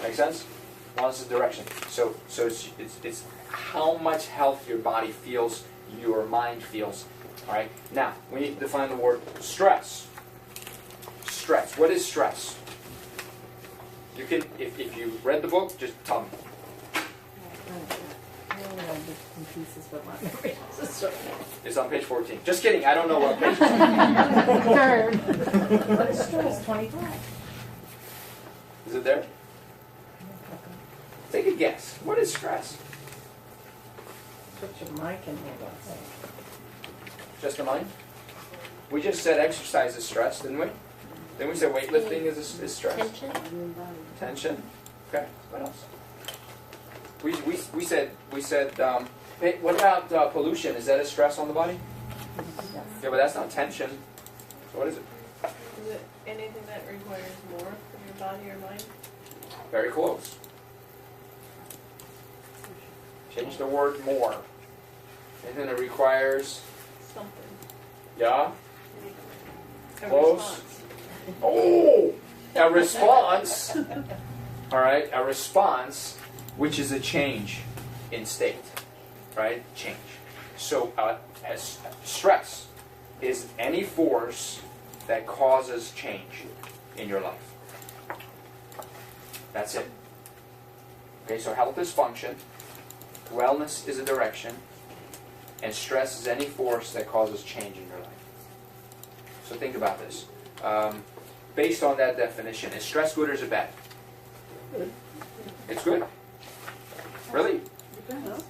Make sense? Wellness is direction. So it's how much health your body feels, your mind feels. All right. Now we need to define the word stress. Stress. What is stress? You can, if you read the book, just tell me. It's on page 14. Just kidding. I don't know what page. What is stress? 25. Is it there? Take a guess. What is stress? Put your mic in here, Just the mind? We just said exercise is stress, didn't we? Then we said weightlifting is stress. Tension. Okay. What else? We said. Hey, what about pollution? Is that a stress on the body? Yeah, but that's not tension. So what is it? Is it anything that requires more from your body or mind? Very close. Change the word more. Anything that requires. Something. Yeah. A Close. response. Oh, a response. All right, a response, which is a change in state, right? Change. So, as stress is any force that causes change in your life. That's it. Okay, so health is function, wellness is a direction, and stress is any force that causes change in your life. So think about this. Based on that definition, is stress good or is it bad? Good. It's good. Really? Yes.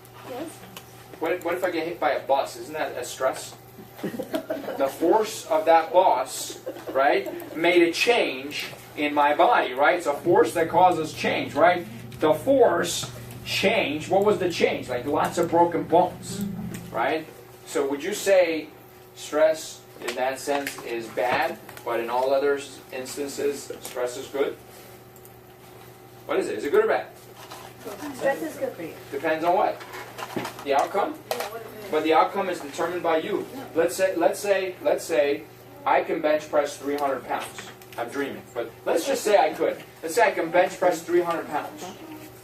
What if I get hit by a bus? Isn't that a stress? The force of that bus, right, made a change in my body, right? It's a force that causes change, right? The force changed. What was the change? Like lots of broken bones, right? So would you say stress in that sense is bad, but in all other instances, stress is good? What is it? Is it good or bad? Stress is good for you. Depends on what? The outcome? But the outcome is determined by you. Let's say I can bench press 300 pounds. I'm dreaming, but let's just say I could. Let's say I can bench press 300 pounds.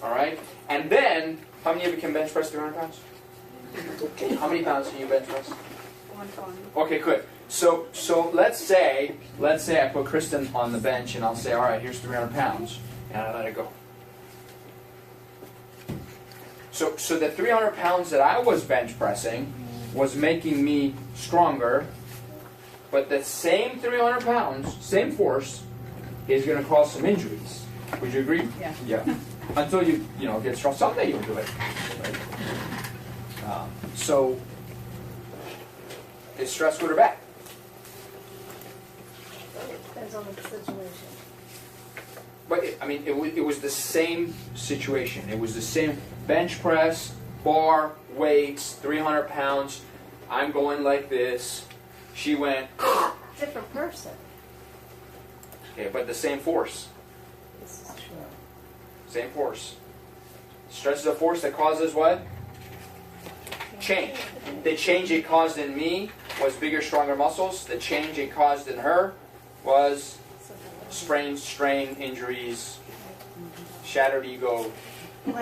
All right? And then, how many of you can bench press 300 pounds? How many pounds can you bench press? 120. Okay, good. So let's say I put Kristen on the bench and I'll say, all right, here's 300 pounds, and I let it go. So the 300 pounds that I was bench pressing was making me stronger, but the same 300 pounds, same force, is going to cause some injuries. Would you agree? Yeah. Yeah. Until you get strong. Someday you'll do it. Right? So Is stress good or bad? Depends on the situation. But it was the same situation. It was the same bench press, bar, weights, 300 pounds. I'm going like this. She went. Different person. Okay, but the same force. This is true. Same force. Stress is a force that causes what? Change. The change it caused in me was bigger, stronger muscles. The change it caused in her was sprains, strain, injuries, shattered ego. You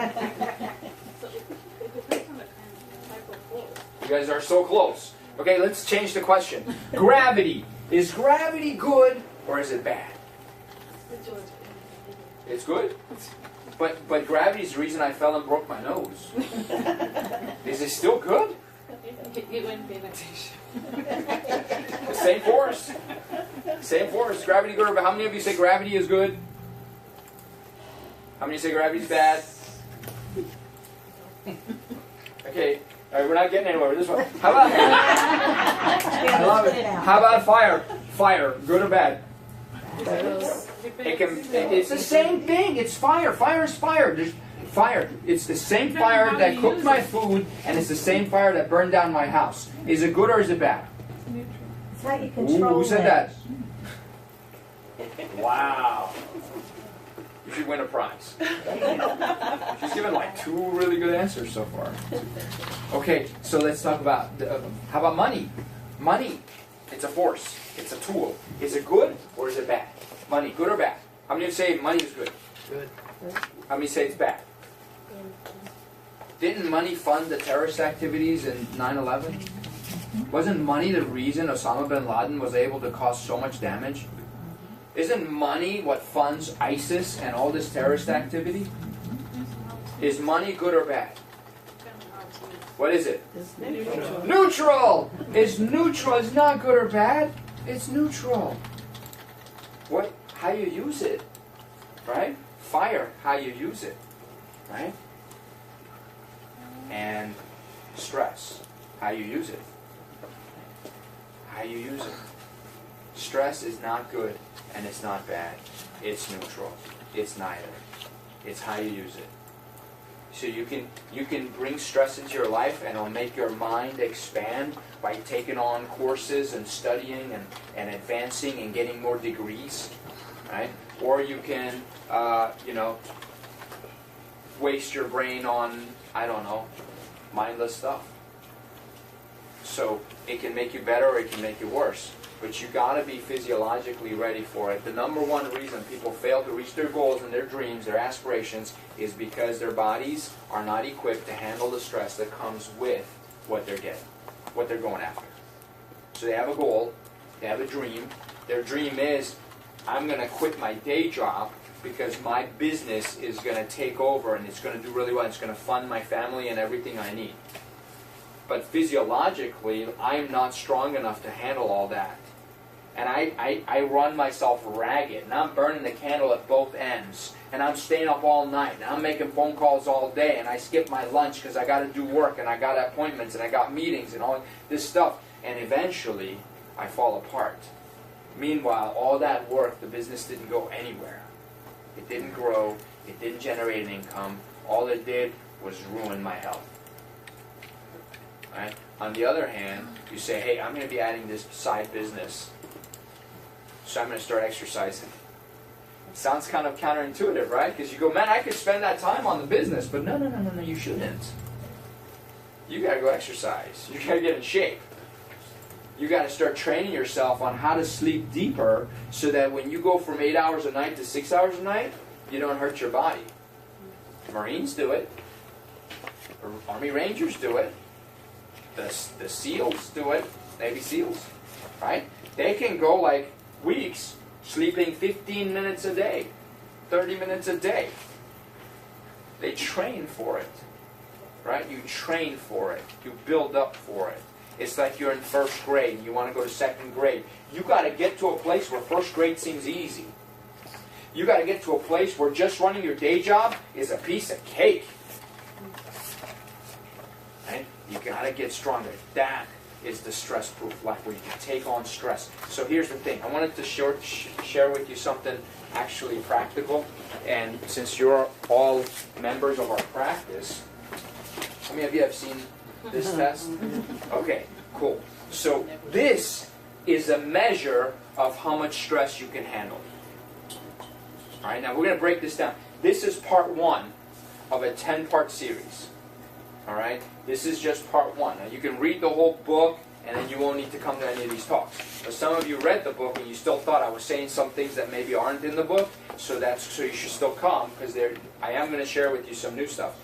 guys are so close. Okay, let's change the question. Gravity. Is gravity good or is it bad? It's good? But gravity is the reason I fell and broke my nose. Is it still good? It wouldn't be an addiction. The same force. Same force. Gravity good or bad? How many of you say gravity is good? How many say gravity is bad? Okay. All right, we're not getting anywhere with this one. How about I love it. How about fire? Fire, good or bad? It's the same thing. It's fire. Fire is fire. There's fire. It's the same fire that cooked my food, and it's the same fire that burned down my house. Is it good or is it bad? It's how you control Who said it. that? Wow. You should win a prize. She's given like 2 really good answers so far. Okay, so let's talk about, how about money? Money, it's a force. It's a tool. Is it good or is it bad? Money, good or bad? How many of you say money is good? Good. How many say it's bad? Didn't money fund the terrorist activities in 9/11? Wasn't money the reason Osama bin Laden was able to cause so much damage? Isn't money what funds ISIS and all this terrorist activity? Is money good or bad? What is it? It's neutral. Neutral! It's neutral. It's not good or bad. It's neutral. What? How you use it, right? Fire, how you use it, right? And stress, how you use it. How you use it. Stress is not good and it's not bad. It's neutral. It's neither. It's how you use it. So you can bring stress into your life and it'll make your mind expand by taking on courses and studying and advancing and getting more degrees, right? Or you can, waste your brain on, I don't know, mindless stuff. So it can make you better or it can make you worse. But you gotta be physiologically ready for it. The number one reason people fail to reach their goals and their dreams, their aspirations, is because their bodies are not equipped to handle the stress that comes with what they're getting, what they're going after. So they have a goal, they have a dream. Their dream is, I'm gonna quit my day job because my business is gonna take over and it's gonna do really well. It's gonna fund my family and everything I need. But physiologically, I'm not strong enough to handle all that. And I run myself ragged, and I'm burning the candle at both ends, and I'm staying up all night, and I'm making phone calls all day, and I skip my lunch because I got to do work, and I got appointments, and I got meetings, and all this stuff. And eventually, I fall apart. Meanwhile, all that work, the business didn't go anywhere. It didn't grow. It didn't generate an income. All it did was ruin my health. Right? On the other hand, you say, hey, I'm going to be adding this side business, so I'm going to start exercising. It sounds kind of counterintuitive, right? Because you go, man, I could spend that time on the business, but no, you shouldn't. You got to go exercise. You got to get in shape. You got to start training yourself on how to sleep deeper so that when you go from 8 hours a night to 6 hours a night, you don't hurt your body. Marines do it. Army Rangers do it. The SEALs do it, Navy SEALs, right? They can go like weeks sleeping 15 minutes a day, 30 minutes a day. They train for it, right? You train for it. You build up for it. It's like you're in first grade and you want to go to second grade. You got to get to a place where first grade seems easy. You got to get to a place where just running your day job is a piece of cake. Right? You got to get stronger. That is the stress-proof life, where you can take on stress. So here's the thing. I wanted to share with you something actually practical. And since you're all members of our practice, how many of you have seen this test? Okay, cool. So this is a measure of how much stress you can handle. All right, now we're going to break this down. This is part 1 of a 10-part series. All right, this is just part 1. Now you can read the whole book, and then you won't need to come to any of these talks. But some of you read the book and you still thought I was saying some things that maybe aren't in the book, so you should still come, because I am going to share with you some new stuff.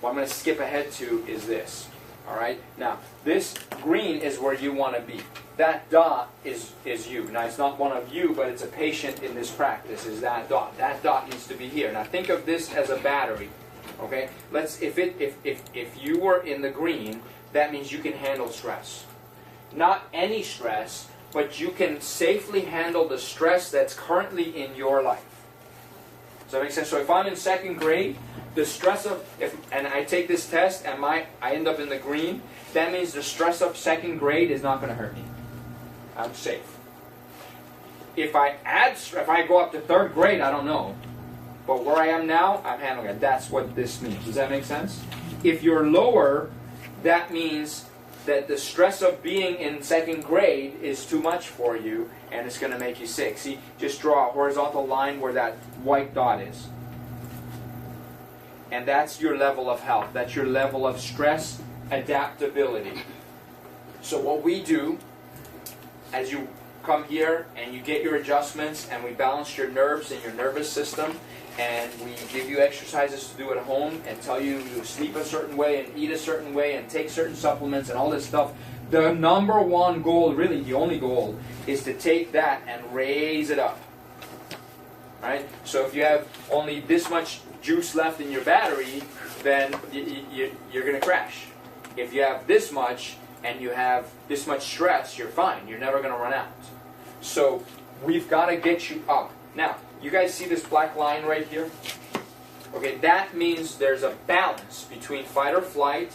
What I'm going to skip ahead to is this. All right, now this green is where you want to be. That dot is you. Now it's not one of you, but it's a patient in this practice. Is that dot? That dot needs to be here. Now think of this as a battery. Okay, if you were in the green, that means you can handle stress. Not any stress, but you can safely handle the stress that's currently in your life. Does that make sense? So if I'm in 2nd grade, the stress of, and I take this test and I end up in the green, that means the stress of 2nd grade is not going to hurt me. I'm safe. If I go up to 3rd grade, I don't know. But where I am now, I'm handling it. That's what this means. Does that make sense? If you're lower, that means that the stress of being in 2nd grade is too much for you, and it's going to make you sick. See, just draw a horizontal line where that white dot is. And that's your level of health. That's your level of stress adaptability. So what we do, as you come here and you get your adjustments, and we balance your nerves and your nervous system, and we give you exercises to do at home and tell you to sleep a certain way and eat a certain way and take certain supplements and all this stuff. The number one goal, really the only goal, is to take that and raise it up. Right? So if you have only this much juice left in your battery, then you're going to crash. If you have this much and you have this much stress, you're fine. You're never going to run out. So we've got to get you up. Now, you guys see this black line right here? Okay, that means there's a balance between fight or flight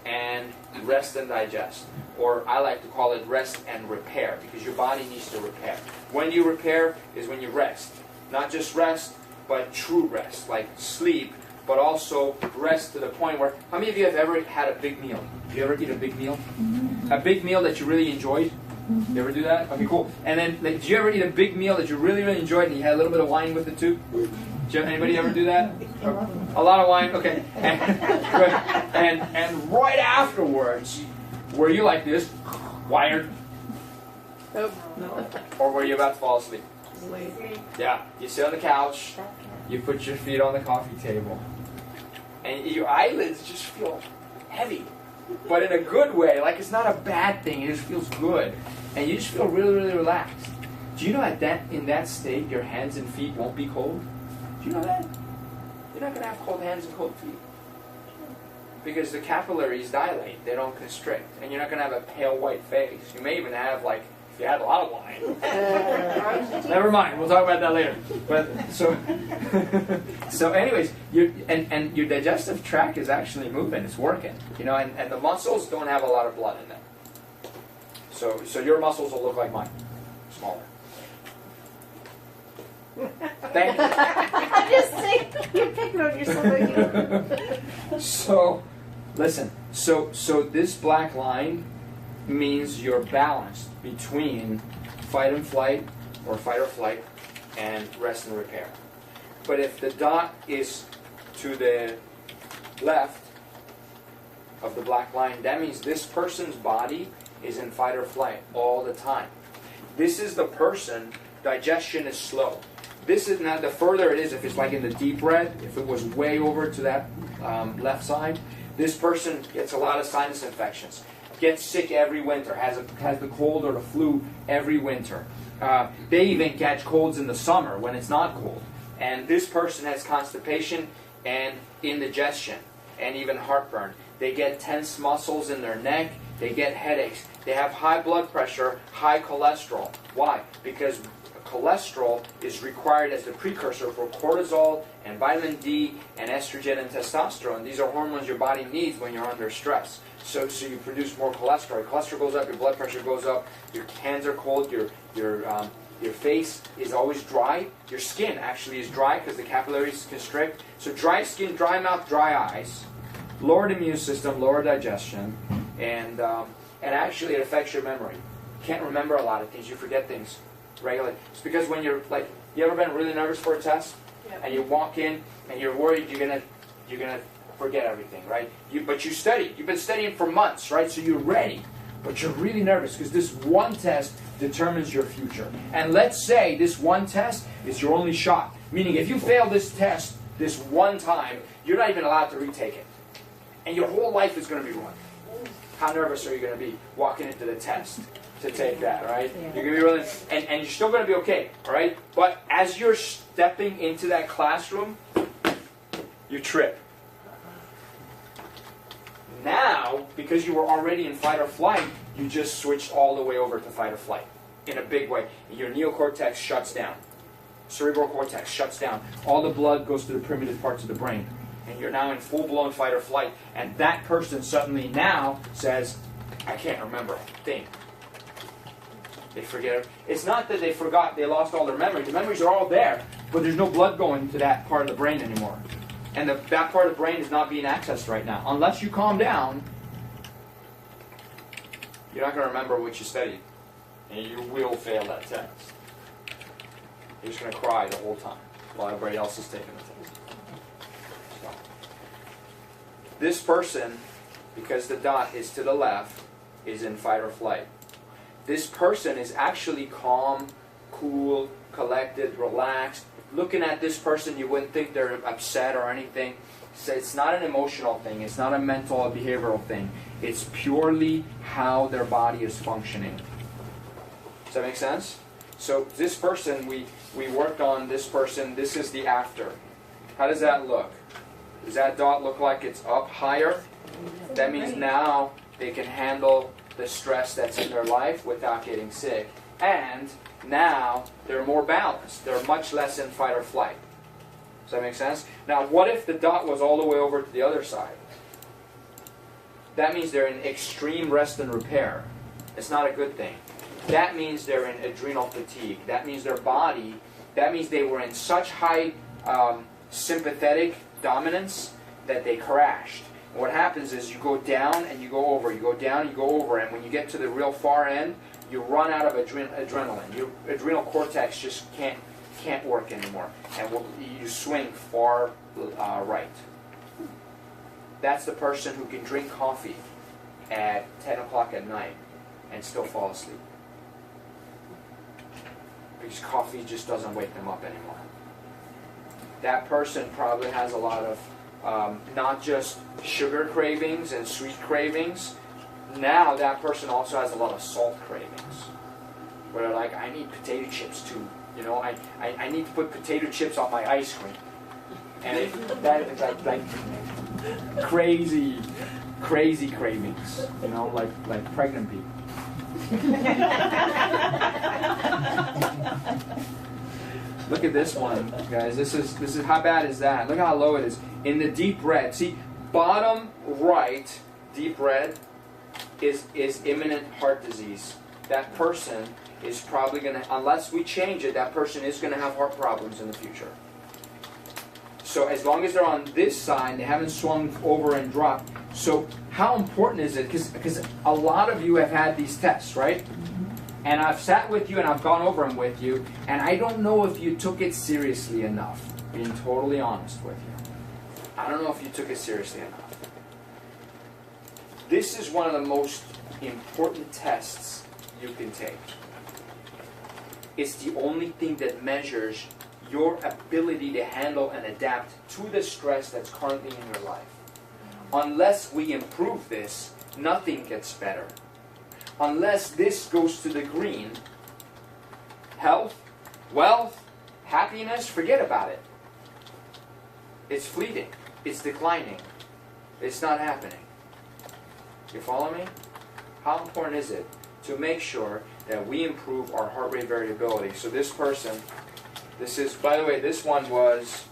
and rest and digest. Or I like to call it rest and repair, because your body needs to repair. When you repair is when you rest. Not just rest, but true rest, like sleep, but also rest to the point where, how many of you have ever had a big meal? Do you ever eat a big meal? A big meal that you really enjoyed? You ever do that? Okay, cool. And then, did you ever eat a big meal that you really, really enjoyed and you had a little bit of wine with it too? Anybody ever do that? A lot of wine? Okay. And right afterwards, were you like this, wired? Nope. No. Or were you about to fall asleep? Wait. Yeah. You sit on the couch, you put your feet on the coffee table, and your eyelids just feel heavy. But in a good way, like it's not a bad thing, it just feels good. And you just feel really, really relaxed. Do you know in that state, your hands and feet won't be cold? Do you know that? You're not going to have cold hands and cold feet. Because the capillaries dilate, they don't constrict. And you're not going to have a pale white face. You may even have, like, if you had a lot of wine. Never mind, we'll talk about that later. But so anyways, your digestive tract is actually moving, it's working. You know, and the muscles don't have a lot of blood in them. So your muscles will look like mine. Smaller. Thank you. I'm just saying, you're picking on yourself. So, listen. So this black line means you're balanced between fight and flight, or fight or flight, and rest and repair. But if the dot is to the left of the black line, that means this person's body is in fight or flight all the time. This is the person, digestion is slow. This is not, the further it is, if it's like in the deep red, if it was way over to that left side, this person gets a lot of sinus infections, gets sick every winter, has the cold or the flu every winter. They even catch colds in the summer when it's not cold. And this person has constipation and indigestion and even heartburn. They get tense muscles in their neck. They get headaches. They have high blood pressure, high cholesterol. Why? Because cholesterol is required as the precursor for cortisol and vitamin D and estrogen and testosterone. These are hormones your body needs when you're under stress. So you produce more cholesterol. Your cholesterol goes up, your blood pressure goes up, your hands are cold, your face is always dry. Your skin actually is dry because the capillaries constrict. So dry skin, dry mouth, dry eyes, lowered immune system, lower digestion, and actually it affects your memory. You can't remember a lot of things. You forget things regularly. It's because when you're like, you ever been really nervous for a test? Yeah. And you walk in and you're worried you're gonna forget everything, right? But you studied. You've been studying for months, right? So you're ready. But you're really nervous because this one test determines your future. And let's say this one test is your only shot. Meaning if you fail this test this one time, you're not even allowed to retake it. And your whole life is going to be ruined. How nervous are you going to be walking into the test to take that, right? Yeah. You're going to be really, and you're still going to be okay, all right? But as you're stepping into that classroom, you trip. Now, because you were already in fight or flight, you just switched all the way over to fight or flight in a big way. Your neocortex shuts down. Cerebral cortex shuts down. All the blood goes to the primitive parts of the brain. And you're now in full-blown fight or flight. And that person suddenly now says, I can't remember a thing. They forget it. It's not that they forgot, they lost all their memories. The memories are all there, but there's no blood going to that part of the brain anymore. And that part of the brain is not being accessed right now. Unless you calm down, you're not going to remember what you studied. And you will fail that test. You're just going to cry the whole time while everybody else is taking the test. So, this person, because the dot is to the left, is in fight or flight. This person is actually calm, cool, collected, relaxed. Looking at this person, you wouldn't think they're upset or anything. So it's not an emotional thing. It's not a mental or behavioral thing. It's purely how their body is functioning. Does that make sense? So this person, we worked on this person. This is the after. How does that look? Does that dot look like it's up higher? That means now they can handle the stress that's in their life without getting sick. And now they're more balanced. They're much less in fight or flight. Does that make sense? Now, what if the dot was all the way over to the other side? That means they're in extreme rest and repair. It's not a good thing. That means they're in adrenal fatigue. That means their body, that means they were in such high sympathetic dominance that they crashed. And what happens is you go down and you go over, you go down, you go over, and when you get to the real far end, you run out of adrenaline. Your adrenal cortex just can't work anymore, and you swing far right. That's the person who can drink coffee at 10 o'clock at night and still fall asleep. Because coffee just doesn't wake them up anymore. That person probably has a lot of not just sugar cravings and sweet cravings. Now that person also has a lot of salt cravings. Where they're like, I need potato chips too. You know, I need to put potato chips on my ice cream. And that is like crazy cravings. You know, like pregnant people. Look at this one, guys. This is how bad is that? Look how low it is. In the deep red. See, bottom right, deep red, is imminent heart disease. That person is probably going to, unless we change it, that person is going to have heart problems in the future. So as long as they're on this side, they haven't swung over and dropped. So how important is it? Because a lot of you have had these tests, right? And I've sat with you and I've gone over them with you, and I don't know if you took it seriously enough, being totally honest with you. I don't know if you took it seriously enough. This is one of the most important tests you can take. It's the only thing that measures your ability to handle and adapt to the stress that's currently in your life. Unless we improve this, nothing gets better. Unless this goes to the green, health, wealth, happiness, forget about it. It's fleeting. It's declining. It's not happening. You follow me? How important is it to make sure that we improve our heart rate variability. So this person, this is, by the way, this one was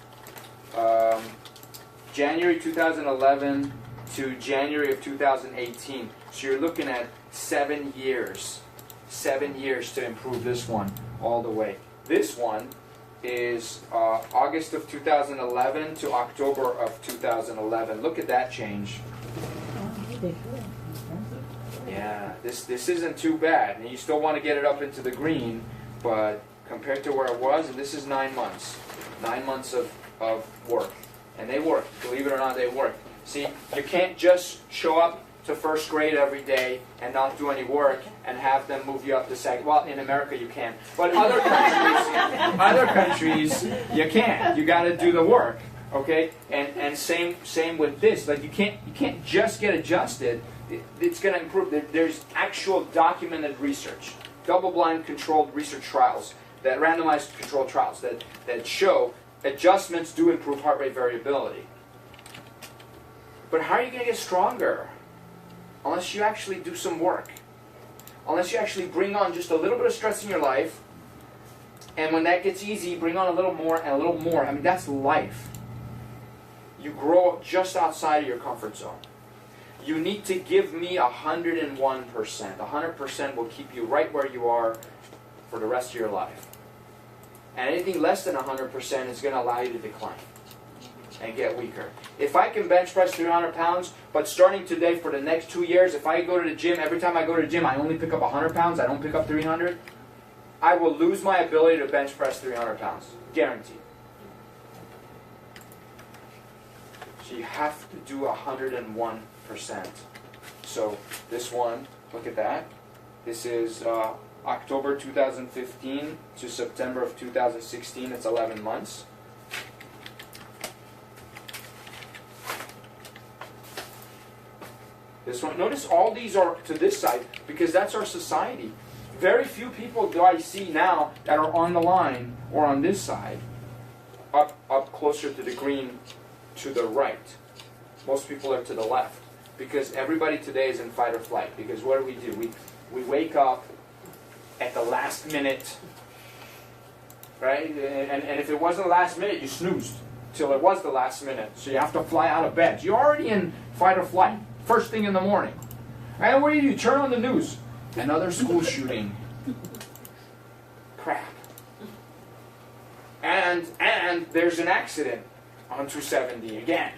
January 2011 to January of 2018. So you're looking at 7 years. 7 years to improve this one all the way. This one is August of 2011 to October of 2011. Look at that change. Yeah, this isn't too bad. And you still want to get it up into the green, but compared to where it was, and this is 9 months. 9 months of work. And they work. Believe it or not, they work. See, you can't just show up to first grade every day and not do any work and have them move you up to second. Well, in America you can. But other countries you can't. You got to do the work. Okay? And same with this. Like you can't just get adjusted. It's going to improve. There's actual documented research, double-blind controlled research trials, that randomized controlled trials that show adjustments do improve heart rate variability. But how are you going to get stronger? Unless you actually do some work. Unless you actually bring on just a little bit of stress in your life, and when that gets easy, bring on a little more and a little more. I mean, that's life. You grow just outside of your comfort zone. You need to give me 101%. 100% will keep you right where you are for the rest of your life. And anything less than 100% is going to allow you to decline and get weaker. If I can bench press 300 pounds, but starting today for the next 2 years, if I go to the gym, every time I go to the gym, I only pick up 100 pounds, I don't pick up 300, I will lose my ability to bench press 300 pounds. Guaranteed. So you have to do 101%. So this one, look at that. This is October 2015 to September of 2016. It's 11 months. This one, notice all these are to this side because that's our society. Very few people do I see now that are on the line or on this side, up closer to the green to the right. Most people are to the left because everybody today is in fight or flight. Because what do? We wake up at the last minute, right? And if it wasn't the last minute, you snoozed till it was the last minute. So you have to fly out of bed. You're already in fight or flight. First thing in the morning. And what do? Turn on the news. Another school shooting. Crap. And there's an accident on 270 again.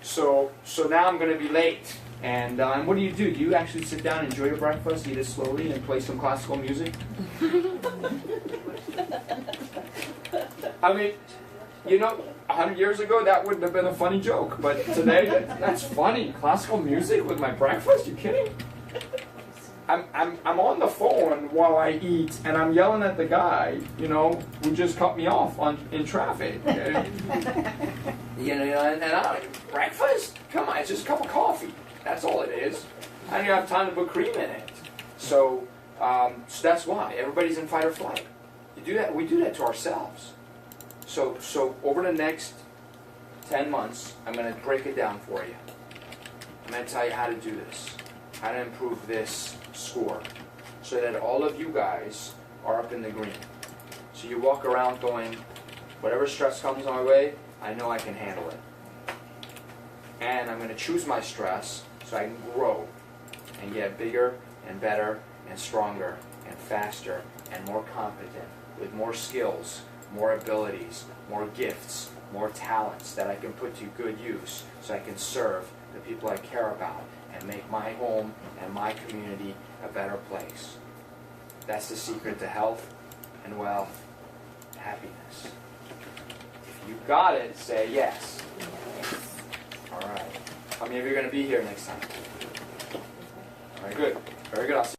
So now I'm going to be late. And what do? Do you actually sit down, enjoy your breakfast, eat it slowly, and play some classical music? I mean, you know, 100 years ago, that wouldn't have been a funny joke. But today, that's funny. Classical music with my breakfast? You kidding? I'm on the phone while I eat, and I'm yelling at the guy, you know, who just cut me off in traffic. You know, and breakfast? Come on, it's just a cup of coffee. That's all it is. I don't even have time to put cream in it. So that's why everybody's in fight or flight. You do that. We do that to ourselves. So over the next 10 months, I'm going to break it down for you. I'm going to tell you how to do this, how to improve this score, so that all of you guys are up in the green. So you walk around going, whatever stress comes my way, I know I can handle it. And I'm going to choose my stress so I can grow and get bigger and better and stronger and faster and more competent with more skills, more abilities, more gifts, more talents that I can put to good use so I can serve the people I care about and make my home and my community a better place. That's the secret to health and wealth, happiness. If you got it, say yes. All right. How many of you are going to be here next time? All right, good. Very good. I'll see you.